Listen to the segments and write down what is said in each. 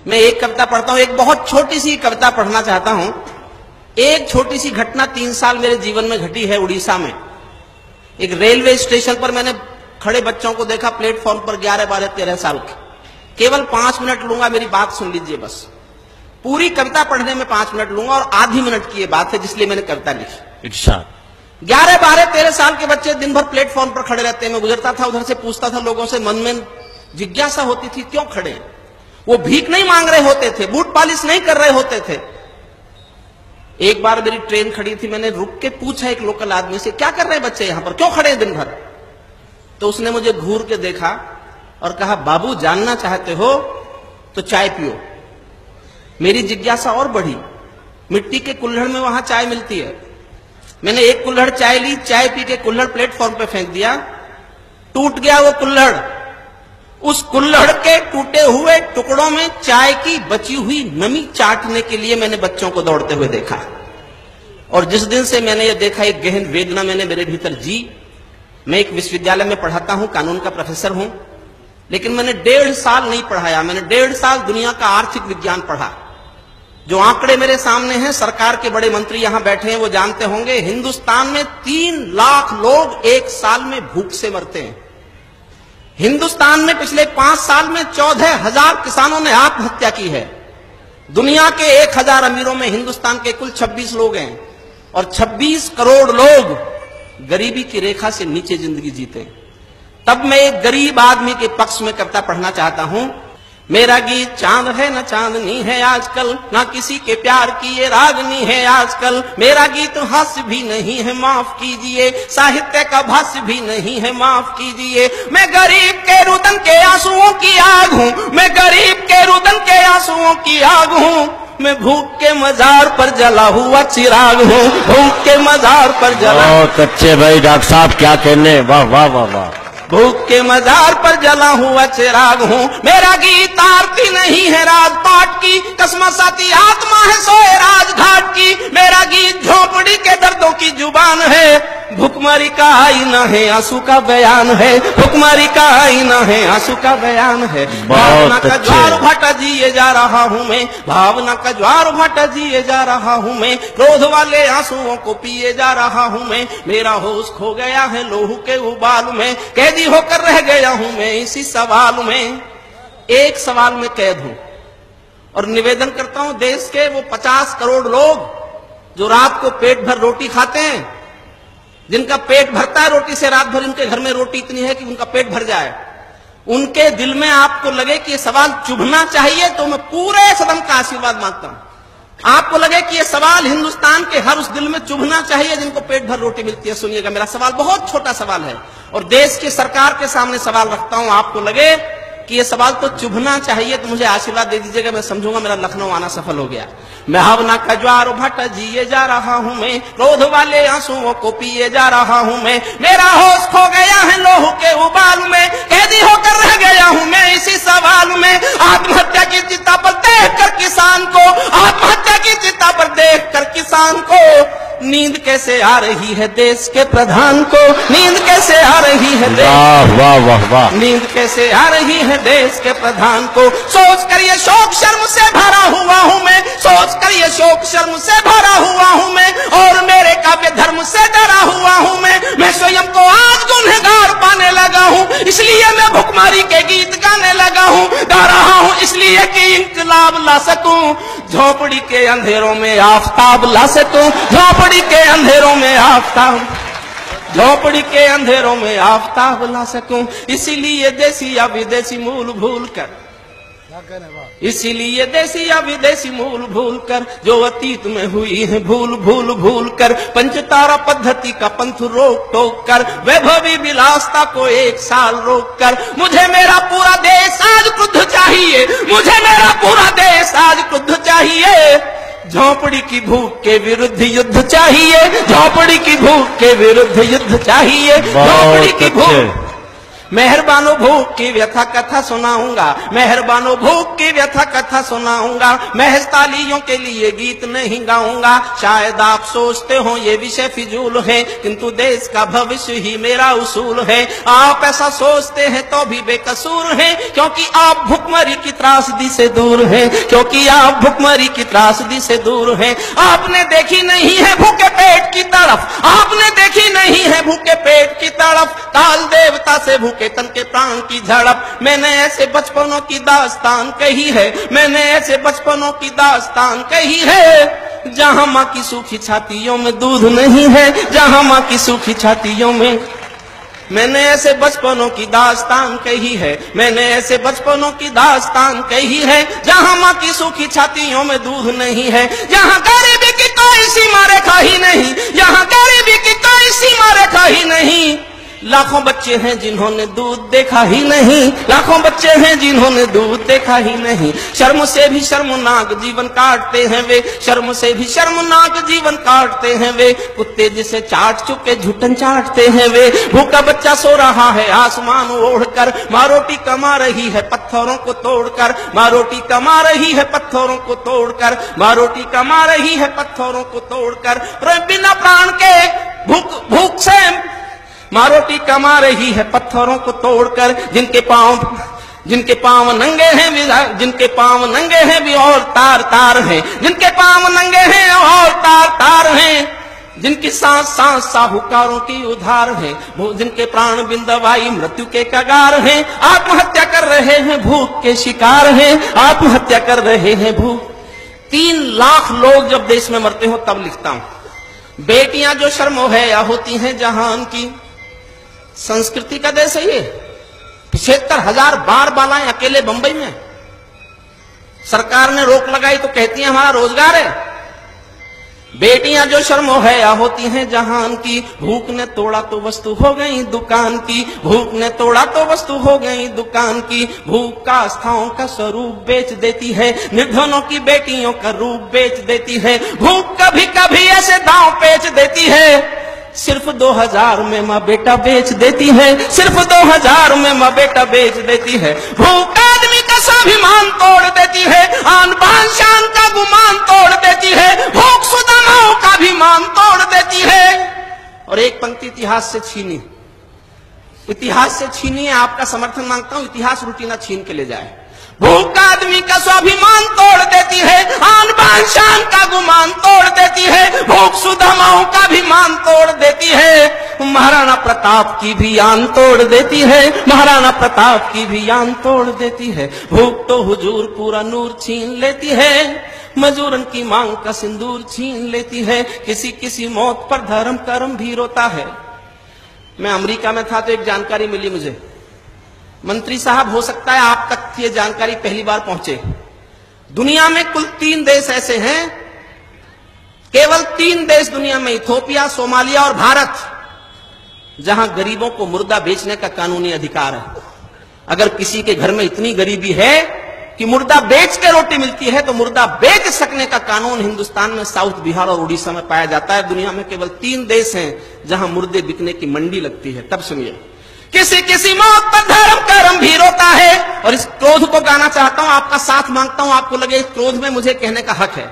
मैं एक कविता पढ़ता हूं, एक बहुत छोटी सी कविता पढ़ना चाहता हूं। एक छोटी सी घटना 3 साल मेरे जीवन में घटी है उड़ीसा में। एक रेलवे स्टेशन पर मैंने खड़े बच्चों को देखा, प्लेटफॉर्म पर 11, 12, 13 साल के। केवल 5 मिनट लूंगा, मेरी बात सुन लीजिए बस। पूरी कविता पढ़ने में 5 मिनट लूंगा और आधी मिनट की ये बात है, जिसलिए मैंने कविता लिखी। 11, 12, 13 साल के बच्चे दिन भर प्लेटफॉर्म पर खड़े रहते हैं। मैं गुजरता था, उधर से पूछता था लोगों से, मन में जिज्ञासा होती थी क्यों खड़े हैं। वो भीख नहीं मांग रहे होते थे, बूट पॉलिश नहीं कर रहे होते थे। एक बार मेरी ट्रेन खड़ी थी, मैंने रुक के पूछा एक लोकल आदमी से, क्या कर रहे हैं बच्चे यहां पर, क्यों खड़े हैं दिन भर। तो उसने मुझे घूर के देखा और कहा, बाबू जानना चाहते हो तो चाय पियो। मेरी जिज्ञासा और बढ़ी। मिट्टी के कुल्हड़ में वहां चाय मिलती है। मैंने एक कुल्हड़ चाय ली, चाय पी के कुल्हड़ प्लेटफॉर्म पे फेंक दिया, टूट गया वो कुल्हड़। उस कुल्हड़ के टूटे हुए टुकड़ों में चाय की बची हुई नमी चाटने के लिए मैंने बच्चों को दौड़ते हुए देखा। और जिस दिन से मैंने ये देखा, एक गहन वेदना मैंने मेरे भीतर जी। मैं एक विश्वविद्यालय में पढ़ाता हूं, कानून का प्रोफेसर हूं, लेकिन मैंने 1.5 साल नहीं पढ़ाया। मैंने 1.5 साल दुनिया का आर्थिक विज्ञान पढ़ा। जो आंकड़े मेरे सामने हैं, सरकार के बड़े मंत्री यहां बैठे हैं, वो जानते होंगे, हिंदुस्तान में 3 लाख लोग एक साल में भूख से मरते हैं। हिंदुस्तान में पिछले 5 साल में 14,000 किसानों ने आत्महत्या की है। दुनिया के 1,000 अमीरों में हिंदुस्तान के कुल 26 लोग हैं और 26 करोड़ लोग गरीबी की रेखा से नीचे जिंदगी जीते। तब मैं एक गरीब आदमी के पक्ष में कविता पढ़ना चाहता हूं। मेरा गीत चांद है न चांदनी है आजकल, ना किसी के प्यार की ये रागनी है आजकल। मेरा गीत हास्य भी नहीं है, माफ कीजिए, साहित्य का भाष्य भी नहीं है, माफ कीजिए। मैं गरीब के रुदन के आंसुओं की आग हूँ, मैं गरीब के रुदन के आंसुओं की आग हूँ। मैं भूख के मजार पर जला हुआ चिराग हूँ, भूख के मजार पर जला। बहुत अच्छे भाई डॉक्टर साहब, क्या कहने, वाह वाह वाह वाह। भूख के मजार पर जला हुआ चिराग हूँ। मेरा गीत आरती नहीं है राजपाट की, कसमसाती आत्मा है सोए राजघाट की। मेरा गीत झोपड़ी के दर्दों की जुबान है, भुखमरी का आईना है, आंसू का बयान है, भुखमरी का आईना है, आंसू का बयान है। भावना का ज्वार भाटा जिए जा रहा हूँ मैं, भावना का ज्वार भाटा जिए जा रहा हूँ मैं। क्रोध वाले आंसुओं को पिए जा रहा हूँ मैं। मेरा होश खो गया है लोहू के उबाल में, कैदी होकर रह गया हूँ मैं इसी सवाल में। एक सवाल में कैद हूँ और निवेदन करता हूँ, देश के वो 50 करोड़ लोग जो रात को पेट भर रोटी खाते हैं, जिनका पेट भरता है रोटी से, रात भर इनके घर में रोटी इतनी है कि उनका पेट भर जाए, उनके दिल में आपको लगे कि ये सवाल चुभना चाहिए, तो मैं पूरे सदन का आशीर्वाद मांगता हूं। आपको लगे कि ये सवाल हिंदुस्तान के हर उस दिल में चुभना चाहिए जिनको पेट भर रोटी मिलती है। सुनिएगा, मेरा सवाल बहुत छोटा सवाल है और देश की सरकार के सामने सवाल रखता हूं। आपको लगे कि ये सवाल तो चुभना चाहिए, तो मुझे आशीर्वाद दे दीजिएगा, मैं समझूंगा मेरा लखनऊ आना सफल हो गया। मैं भावना का ज्वार भाटा जिए जा रहा हूं मैं, क्रोध वाले आंसुओं को पिए जा रहा हूं मैं। मेरा होश खो गया है लोहू के उबाल में, कैदी होकर रह गया हूं मैं इसी सवाल में। आत्महत्या की चिता पर देख कर किसान को, आत्महत्या की चिता पर देख कर किसान को, नींद कैसे आ रही है देश के प्रधान को, नींद कैसे आ रही है वाह वाह वाह वाह, नींद कैसे आ रही है देश के प्रधान को। सोच कर ये शोक शर्म से भरा हुआ हूँ मैं, सोच कर ये शोक शर्म से भरा हुआ हूँ मैं, और मेरे काव्य धर्म से डरा हुआ हूँ मैं स्वयं को आज गुनहगार पाने लगा हूँ, इसलिए मैं भुखमरी के गीत गाने लगा हूँ। गा रहा हूँ इसलिए कि इंकलाब ला सकूं, झोपड़ी के अंधेरों में आफताब ला सकूं, झोपड़ी के अंधेरों में आफताब, झोपड़ी के अंधेरों में आफताब ला सकूं। इसीलिए देसी या विदेशी मूल भूल कर, इसीलिए देसी या विदेशी मूल भूल कर, जो अतीत में हुई है भूल भूल भूल कर, पंचतारा पद्धति का पंथ रोक टोक कर, वैभवी विलासता को 1 साल रोक कर, मुझे मेरा पूरा देश आज क्रुद्ध चाहिए, मुझे मेरा पूरा देश आज क्रुद्ध चाहिए। झोपड़ी की भूख के विरुद्ध युद्ध चाहिए, झोपड़ी की भूख के विरुद्ध युद्ध चाहिए, झोपड़ी की भूख। मेहरबानो भूख की व्यथा कथा सुनाऊंगा, मेहरबानो भूख की व्यथा कथा सुनाऊंगा, महज तालियों के लिए गीत नहीं गाऊंगा। शायद आप सोचते हो ये विषय फिजूल है, किंतु देश का भविष्य ही मेरा उसूल है। आप ऐसा सोचते हैं तो भी बेकसूर हैं, क्योंकि आप भुखमरी की त्रासदी से दूर हैं, क्योंकि आप भुखमरी की त्रासदी से दूर हैं। आपने देखी नहीं है भूखे पेट की तरफ, आपने देखी नहीं है भूखे पेट की तरफ, काल देवता से भूखे तन के प्राण की झड़प। मैंने ऐसे बचपनों की दास्तान कही है, मैंने ऐसे बचपनों की दास्तान कही है, जहां मां की सूखी छातियों में दूध नहीं है, जहां मां की सूखी छातियों में। मैंने ऐसे बचपनों की दास्तान कही है, मैंने ऐसे बचपनों की दास्तान कही है, जहां मां की सूखी छातियों में दूध नहीं है, जहां गरीबी की कोई सीमा रेखा ही नहीं, जहां गरीबी की कोई सीमा रेखा ही नहीं। लाखों बच्चे हैं जिन्होंने दूध देखा ही नहीं, लाखों बच्चे हैं जिन्होंने दूध देखा ही नहीं। शर्म से भी शर्मनाक जीवन काटते हैं वे, शर्म से भी शर्मनाक जीवन काटते हैं वे, कुत्ते जिसे चाट चुके झुटन चाटते हैं वे। भूखा बच्चा सो रहा है आसमान ओढ़कर, माँ रोटी कमा रही है पत्थरों को तोड़कर, माँ रोटी कमा रही है पत्थरों को तोड़कर, माँ रोटी कमा रही है पत्थरों को तोड़कर। बिना प्राण के भूख से माँ रोटी कमा रही है पत्थरों को तोड़कर। जिनके पांव नंगे हैं, जिनके पांव नंगे हैं भी और तार तार हैं, जिनके पांव नंगे हैं और तार तार हैं, जिनकी सांस सांस साहूकारों की उधार है, जिनके प्राण बिन दवाई मृत्यु के कगार हैं, आत्महत्या कर रहे हैं भूख के शिकार हैं, आत्महत्या कर रहे हैं भूख। 3 लाख लोग जब देश में मरते हो तब लिखता हूं। बेटियां जो शर्मो है या होती हैं जहान की, संस्कृति का देश है ये। 75,000 बार बालाएं अकेले बंबई में, सरकार ने रोक लगाई तो कहती है हमारा रोजगार है। बेटियां जो शर्मो है या होती हैं जहान की, भूख ने तोड़ा तो वस्तु हो गई दुकान की, भूख ने तोड़ा तो वस्तु हो गई दुकान की। भूख का आस्थाओं का स्वरूप बेच देती है, निर्धनों की बेटियों का रूप बेच देती है। भूख कभी कभी ऐसे दांव पेच देती है, सिर्फ 2000 में माँ बेटा बेच देती है, सिर्फ 2000 में माँ बेटा बेच देती है। भूख आदमी का स्वाभिमान तोड़ देती है, आन बान शान का गुमान तोड़ देती है, भूख सुदामाओं का भी मान तोड़ देती है। और एक पंक्ति इतिहास से छीनी, इतिहास से छीनी है, आपका समर्थन मांगता हूं, इतिहास रोटी ना छीन के ले जाए। भूख आदमी का स्वाभिमान तोड़ देती है, आन बान शान का गुमान तोड़ देती है, भूख सुदामाओं का भी मान तोड़ देती है, महाराणा प्रताप की भी आन तोड़ देती है, महाराणा प्रताप की भी आन तोड़ देती है। भूख तो हुजूर पूरा नूर छीन लेती है, मजूरन की मांग का सिंदूर छीन लेती है। किसी किसी मौत पर धर्म कर्म भी रोता है। मैं अमेरिका में था तो एक जानकारी मिली मुझे, मंत्री साहब हो सकता है आप तक ये जानकारी पहली बार पहुंचे, दुनिया में कुल 3 देश ऐसे हैं, केवल 3 देश दुनिया में, इथियोपिया, सोमालिया और भारत, जहां गरीबों को मुर्दा बेचने का कानूनी अधिकार है। अगर किसी के घर में इतनी गरीबी है कि मुर्दा बेच के रोटी मिलती है, तो मुर्दा बेच सकने का कानून हिंदुस्तान में साउथ, बिहार और उड़ीसा में पाया जाता है। दुनिया में केवल 3 देश हैं जहां मुर्दे बिकने की मंडी लगती है। तब सुनिए, किसी किसी मौत पर धर्म कर्म भी रोता है। और इस क्रोध को गाना चाहता हूं, आपका साथ मांगता हूं, आपको लगे इस क्रोध में मुझे कहने का हक है।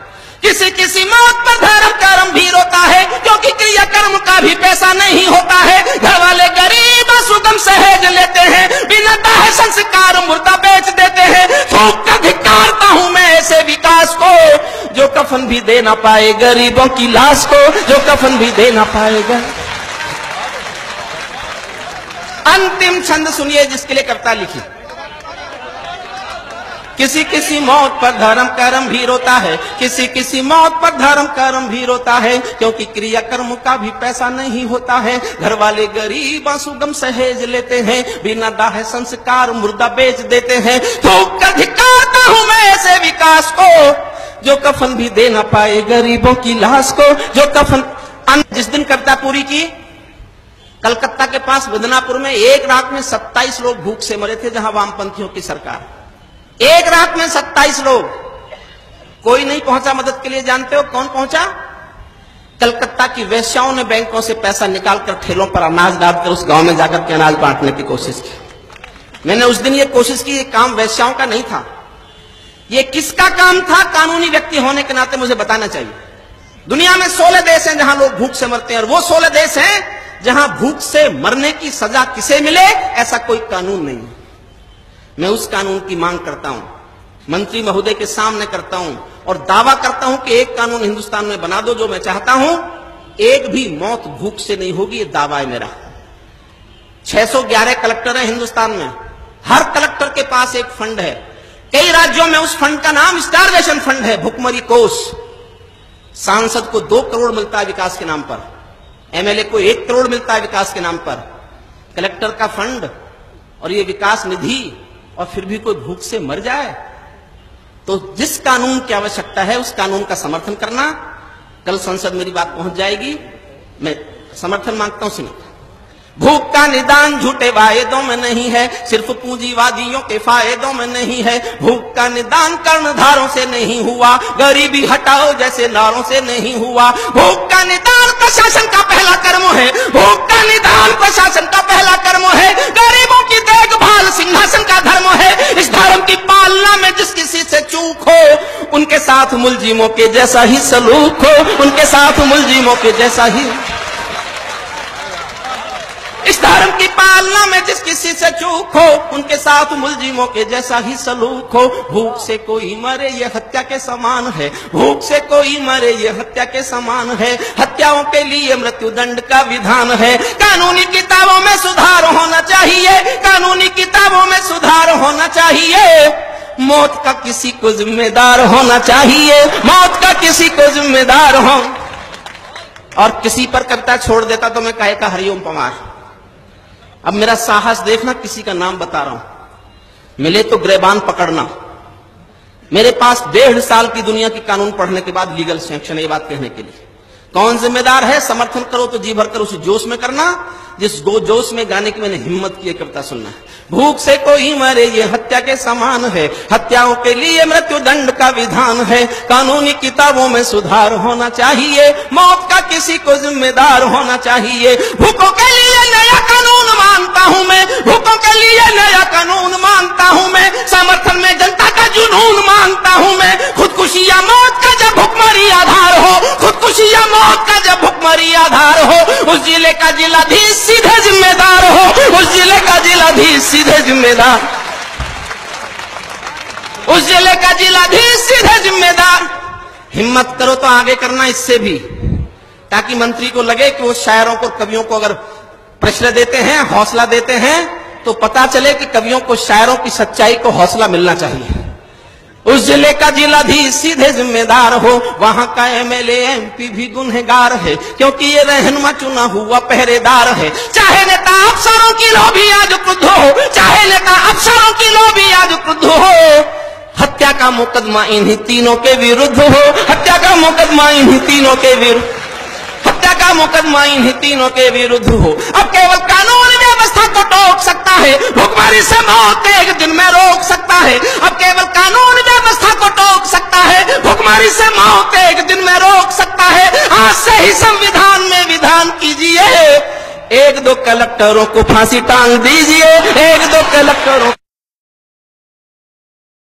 किसी किसी मौत पर धर्म कर्म भी रोता है, क्योंकि क्रिया कर्म का भी पैसा नहीं होता है। घर वाले गरीब सुगम सहेज लेते हैं, बिना दाह संस्कार मुर्दा बेच देते हैं। थूक कर धिक्कारता हूं मैं ऐसे विकास को, जो कफन भी दे ना पाए गरीबों की लाश को, जो कफन भी दे ना पाएगा। अंतिम छंद सुनिए जिसके लिए कविता लिखी। किसी किसी मौत पर धर्म कर्म भी रोता है, किसी किसी मौत पर धर्म कर्म भी रोता है, क्योंकि क्रिया कर्म का भी पैसा नहीं होता है। घर वाले गरीब सुगम सहेज लेते हैं, बिना दाह संस्कार मुर्दा बेच देते हैं। थूक कर धिक्कारता हूं मैं ऐसे विकास को, जो कफन भी दे ना पाए गरीबों की लाश को, जो कफन। जिस दिन कविता पूरी की, कलकत्ता के पास मिदनापुर में एक रात में 27 लोग भूख से मरे थे, जहां वामपंथियों की सरकार। एक रात में 27 लोग, कोई नहीं पहुंचा मदद के लिए। जानते हो कौन पहुंचा? कलकत्ता की वेश्याओं ने बैंकों से पैसा निकालकर ठेलों पर अनाज डालकर उस गांव में जाकर के अनाज बांटने की कोशिश की। मैंने उस दिन ये कोशिश की, ये काम वैश्याओं का नहीं था। ये किसका काम था? कानूनी व्यक्ति होने के नाते मुझे बताना चाहिए। दुनिया में 16 देश हैं जहां लोग भूख से मरते हैं, और वो 16 देश हैं जहां भूख से मरने की सजा किसे मिले ऐसा कोई कानून नहीं है। मैं उस कानून की मांग करता हूं, मंत्री महोदय के सामने करता हूं, और दावा करता हूं कि एक कानून हिंदुस्तान में बना दो जो मैं चाहता हूं, एक भी मौत भूख से नहीं होगी। ये दावा है मेरा। 611 कलेक्टर हैं हिंदुस्तान में, हर कलेक्टर के पास एक फंड है। कई राज्यों में उस फंड का नाम स्टारवेशन फंड है, भुखमरी कोष। सांसद को 2 करोड़ मिलता है विकास के नाम पर, एमएलए को 1 करोड़ मिलता है विकास के नाम पर। कलेक्टर का फंड और ये विकास निधि, और फिर भी कोई भूख से मर जाए। तो जिस कानून की आवश्यकता है उस कानून का समर्थन करना। कल संसद मेरी बात पहुंच जाएगी, मैं समर्थन मांगता हूं। सुनिए, भूख का निदान झूठे वायदों में नहीं है, सिर्फ पूंजीवादियों के फायदों में नहीं है। भूख का निदान कर्णधारों से नहीं हुआ, गरीबी हटाओ जैसे नारों से नहीं हुआ। भूख का निदान प्रशासन का पहला कर्म है, भूख का निदान प्रशासन का पहला कर्म है। गरीबों की देखभाल सिंहासन का धर्म है। इस धर्म की पालना में जिस किसी से चूक हो, उनके साथ मुलजिमों के जैसा ही सलूक हो, उनके साथ मुलजिमों के जैसा ही। इस धर्म की पालना में जिस किसी से चूक हो, उनके साथ मुलजिमों के जैसा ही सलूक हो। भूख से कोई मरे ये हत्या के समान है, भूख से कोई मरे ये हत्या के समान है। हत्याओं के लिए मृत्युदंड का विधान है। कानूनी किताबों में सुधार होना चाहिए, कानूनी किताबों में सुधार होना चाहिए। मौत का किसी को जिम्मेदार होना चाहिए, मौत का किसी को जिम्मेदार हो। और किसी पर कविता छोड़ देता तो मैं कहे का हरिओम पवार। अब मेरा साहस देखना, किसी का नाम बता रहा हूं। मिले तो गिरबान पकड़ना। मेरे पास 1.5 साल की दुनिया की कानून पढ़ने के बाद लीगल सैंक्शन है ये बात कहने के लिए। कौन जिम्मेदार है? समर्थन करो तो जी भरकर उस जोश में करना जिस जोश में गाने की मैंने हिम्मत की कविता सुनना है। भूख से कोई मरे ये हत्या के समान है, हत्याओं के लिए मृत्युदंड का विधान है। कानूनी किताबों में सुधार होना चाहिए, मौत का किसी को जिम्मेदार होना चाहिए। भूखों के लिए नया कानून मानता हूं मैं, भूखों के लिए नया कानून मानता हूं मैं। समर्थन में जनता का जुनून मांगता हूं मैं। खुदकुशी या मौत का जब भुखमरी आधार हो, खुदकुशी या मौत का जब भुखमरी आधार हो, उस जिले का जिलाधीश सीधे जिम्मेदार हो, उस जिले का जिलाधीश सीधे जिम्मेदार, उस जिले का जिलाधीश सीधे जिम्मेदार। हिम्मत करो तो आगे करना इससे भी, ताकि मंत्री को लगे कि वो शायरों को, कवियों को अगर प्रश्न देते हैं, हौसला देते हैं, तो पता चले कि कवियों को, शायरों की सच्चाई को हौसला मिलना चाहिए। उस जिले का जिलाधीश सीधे जिम्मेदार हो, वहां का एमएलए एमपी भी गुनहगार है, क्योंकि ये रहनुमा चुना हुआ पहरेदार है। चाहे नेता अफसरों की लोभी आज क्रुद्ध हो, चाहे नेता अफसरों की लोभी आज क्रुद्ध हो, हत्या का मुकदमा इन्हीं तीनों के विरुद्ध हो, हत्या का मुकदमा इन्हीं तीनों के विरुद्ध, हत्या का मुकदमा इन्हीं तीनों के विरुद्ध हो। अब केवल कानून व्यवस्था को टोक सकता है, भुखमरी से मौत एक दिन में रोक सकता है। अब केवल कानून व्यवस्था को टोक सकता है, भुखमरी से मौत एक दिन में रोक सकता है। आज से ही संविधान में विधान कीजिए, 1-2 कलेक्टरों को फांसी टांग दीजिए, 1-2 कलेक्टरों